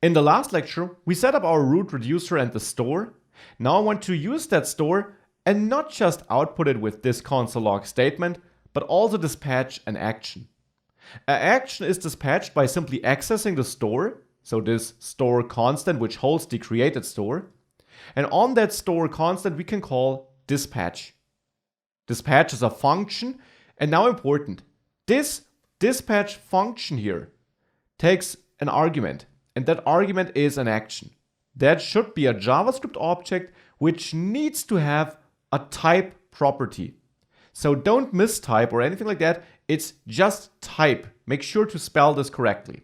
In the last lecture, we set up our root reducer and the store. Now I want to use that store and not just output it with this console log statement, but also dispatch an action. An action is dispatched by simply accessing the store, so this store constant which holds the created store. And on that store constant we can call dispatch. Dispatch is a function, and now important, this dispatch function here takes an argument, and that argument is an action. That should be a JavaScript object which needs to have a type property. So don't mistype or anything like that, it's just type. Make sure to spell this correctly.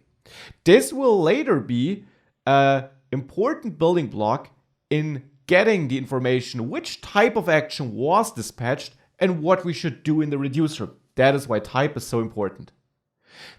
This will later be an important building block in getting the information which type of action was dispatched and what we should do in the reducer. That is why type is so important.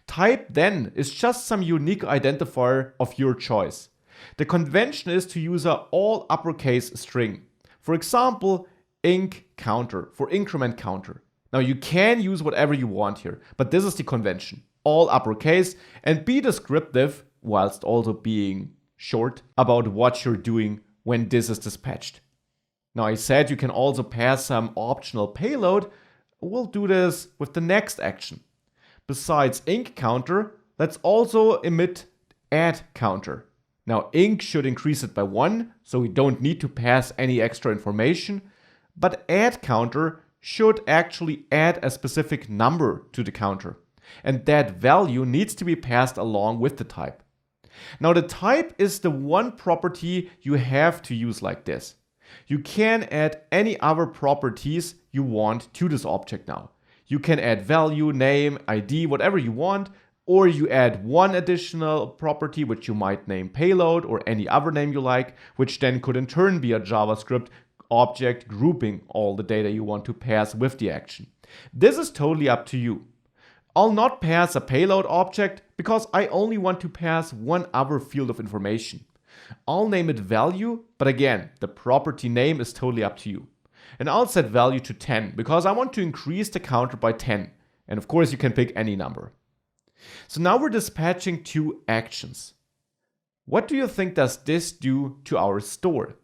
Type then is just some unique identifier of your choice. The convention is to use an all uppercase string. For example, inc counter for increment counter. Now you can use whatever you want here, but this is the convention. All uppercase and be descriptive whilst also being short about what you're doing when this is dispatched. Now I said you can also pass some optional payload. We'll do this with the next action. Besides inc counter, let's also emit add counter. Now inc should increase it by 1, so we don't need to pass any extra information, but add counter should actually add a specific number to the counter, and that value needs to be passed along with the type. Now the type is the one property you have to use like this. You can add any other properties you want to this object now. You can add value, name, ID, whatever you want, or you add one additional property which you might name payload or any other name you like, which then could in turn be a JavaScript object grouping all the data you want to pass with the action. This is totally up to you. I'll not pass a payload object because I only want to pass one other field of information. I'll name it value, but again, the property name is totally up to you. And I'll set value to 10 because I want to increase the counter by 10. And of course you can pick any number. So now we're dispatching two actions. What do you think does this do to our store?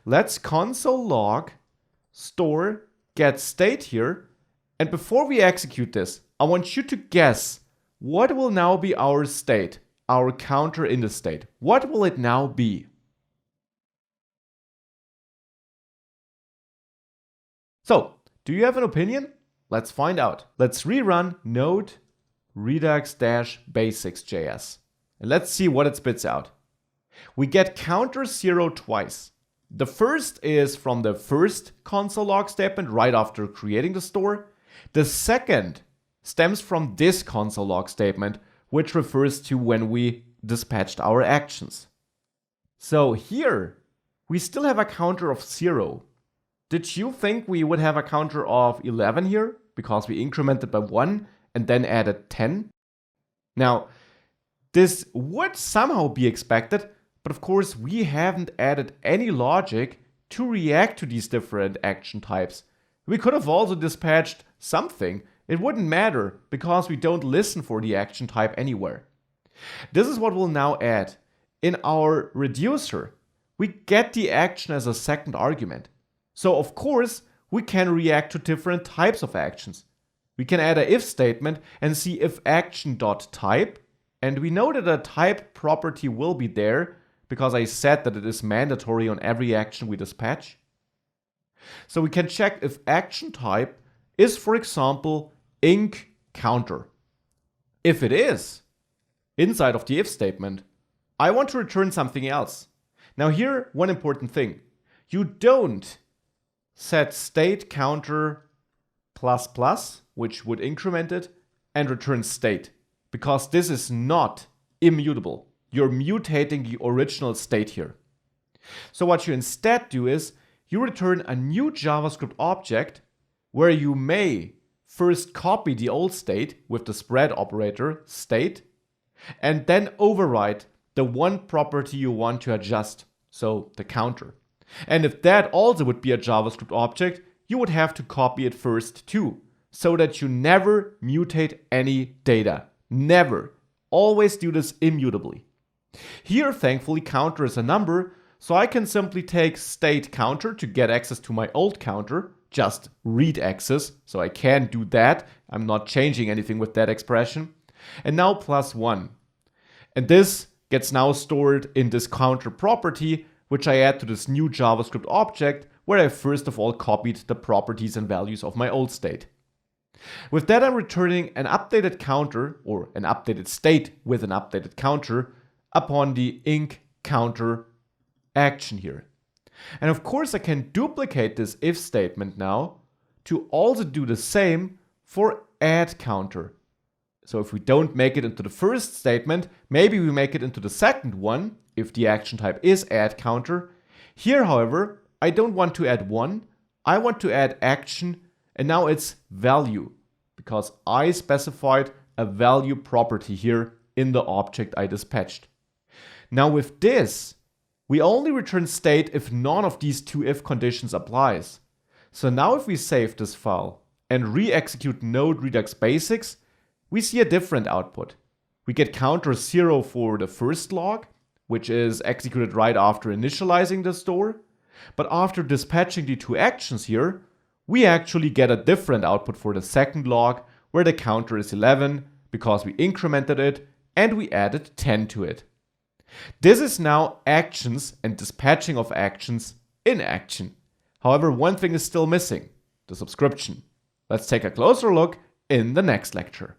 Let's console log store get state here. And before we execute this, I want you to guess what will now be our state, our counter in the state. What will it now be? So, do you have an opinion? Let's find out. Let's rerun node redux-basics.js. And let's see what it spits out. We get counter 0 twice. The first is from the first console log statement right after creating the store. The second stems from this console log statement, which refers to when we dispatched our actions. So here, we still have a counter of 0. Did you think we would have a counter of 11 here? Because we incremented by 1 and then added 10? Now, this would somehow be expected, but of course we haven't added any logic to react to these different action types. We could have also dispatched something. It wouldn't matter because we don't listen for the action type anywhere. This is what we'll now add. In our reducer, we get the action as a second argument. So of course, we can react to different types of actions. We can add a if statement and see if action.type, and we know that a type property will be there because I said that it is mandatory on every action we dispatch. So we can check if action type is, for example, inc counter. If it is, inside of the if statement, I want to return something else. Now here, one important thing. You don't set state counter ++, which would increment it, and return state, because this is not immutable. You're mutating the original state here. So what you instead do is you return a new JavaScript object where you may first copy the old state with the spread operator state and then override the one property you want to adjust, so the counter. And if that also would be a JavaScript object, you would have to copy it first too, so that you never mutate any data. Never. Always do this immutably. Here, thankfully, counter is a number, so I can simply take state counter to get access to my old counter, just read access, so I can do that. I'm not changing anything with that expression. And now +1. And this gets now stored in this counter property, which I add to this new JavaScript object, where I first of all copied the properties and values of my old state. With that, I'm returning an updated counter, or an updated state with an updated counter, upon the inc counter action here. And of course, I can duplicate this if statement now to also do the same for add counter. So if we don't make it into the first statement, maybe we make it into the second one, if the action type is add counter. Here, however, I don't want to add 1, I want to add action, and now it's value, because I specified a value property here in the object I dispatched. Now with this, we only return state if none of these two if conditions applies. So now if we save this file and re-execute node redux basics, we see a different output. We get counter 0 for the first log, which is executed right after initializing the store. But after dispatching the two actions here, we actually get a different output for the second log, where the counter is 11 because we incremented it and we added 10 to it. This is now actions and dispatching of actions in action. However, one thing is still missing, the subscription. Let's take a closer look in the next lecture.